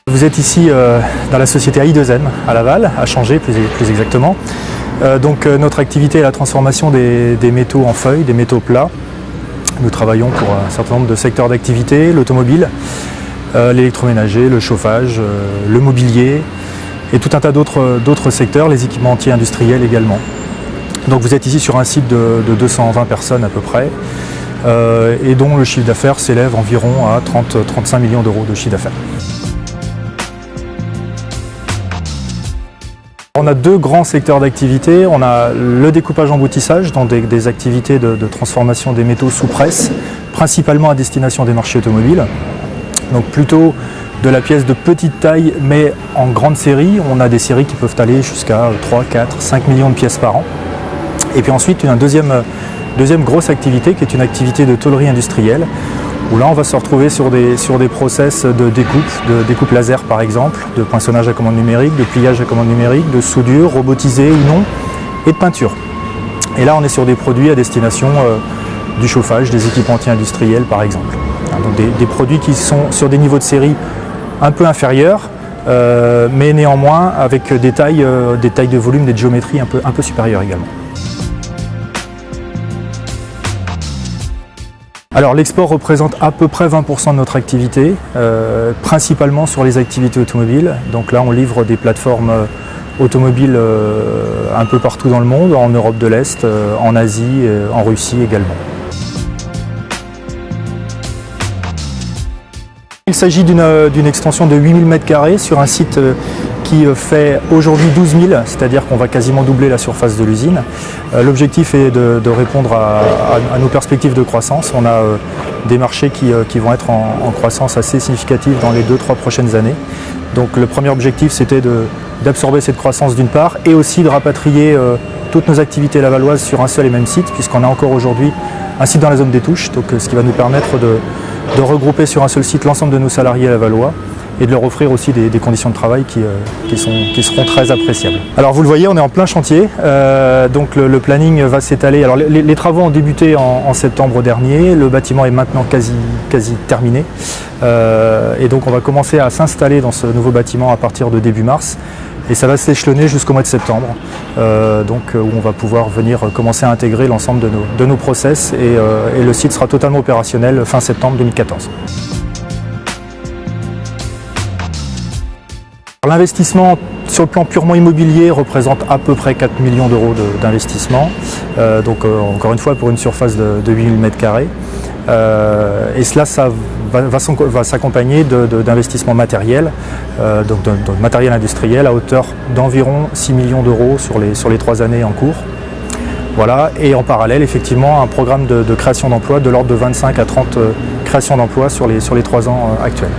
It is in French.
Vous êtes ici dans la société AI2M à Laval, à Changé plus exactement. Notre activité est la transformation des métaux en feuilles, des métaux plats. Nous travaillons pour un certain nombre de secteurs d'activité, l'automobile, l'électroménager, le chauffage, le mobilier et tout un tas d'autres secteurs, les équipementiers industriels également. Donc vous êtes ici sur un site de 220 personnes à peu près et dont le chiffre d'affaires s'élève environ à 30-35 millions d'euros de chiffre d'affaires. On a deux grands secteurs d'activité. On a le découpage emboutissage, dans des activités de transformation des métaux sous presse, principalement à destination des marchés automobiles. Donc plutôt de la pièce de petite taille, mais en grande série. On a des séries qui peuvent aller jusqu'à 3, 4, 5 millions de pièces par an. Et puis ensuite, une deuxième grosse activité qui est une activité de tôlerie industrielle, où là on va se retrouver sur des process de découpe laser par exemple, de poinçonnage à commande numérique, de pliage à commande numérique, de soudure robotisée ou non, et de peinture. Et là on est sur des produits à destination du chauffage, des équipementiers industriels par exemple. Donc des produits qui sont sur des niveaux de série un peu inférieurs, mais néanmoins avec des tailles de volume, des géométries un peu supérieures également. Alors l'export représente à peu près 20% de notre activité, principalement sur les activités automobiles. Donc là on livre des plateformes automobiles un peu partout dans le monde, en Europe de l'Est, en Asie, en Russie également. Il s'agit d'une extension de 8000 m² sur un site qui fait aujourd'hui 12 000, c'est-à-dire qu'on va quasiment doubler la surface de l'usine. L'objectif est de répondre à nos perspectives de croissance. On a des marchés qui vont être en croissance assez significative dans les 2-3 prochaines années. Donc le premier objectif c'était d'absorber cette croissance d'une part et aussi de rapatrier toutes nos activités lavalloises sur un seul et même site, puisqu'on a encore aujourd'hui un site dans la zone des Touches, donc ce qui va nous permettre de regrouper sur un seul site l'ensemble de nos salariés lavallois et de leur offrir aussi des conditions de travail qui seront très appréciables. Alors vous le voyez, on est en plein chantier, donc le planning va s'étaler. Alors les travaux ont débuté en septembre dernier, le bâtiment est maintenant quasi terminé, et donc on va commencer à s'installer dans ce nouveau bâtiment à partir de début mars, et ça va s'échelonner jusqu'au mois de septembre, où on va pouvoir venir commencer à intégrer l'ensemble de nos process, et le site sera totalement opérationnel fin septembre 2014. L'investissement sur le plan purement immobilier représente à peu près 4 millions d'euros d'investissement, encore une fois pour une surface de 8000 m². Et cela va s'accompagner d'investissements matériels, de matériel industriel à hauteur d'environ 6 millions d'euros sur les 3 années en cours. Voilà, et en parallèle, effectivement, un programme de création d'emplois de l'ordre de 25 à 30 créations d'emplois sur les 3 ans actuels.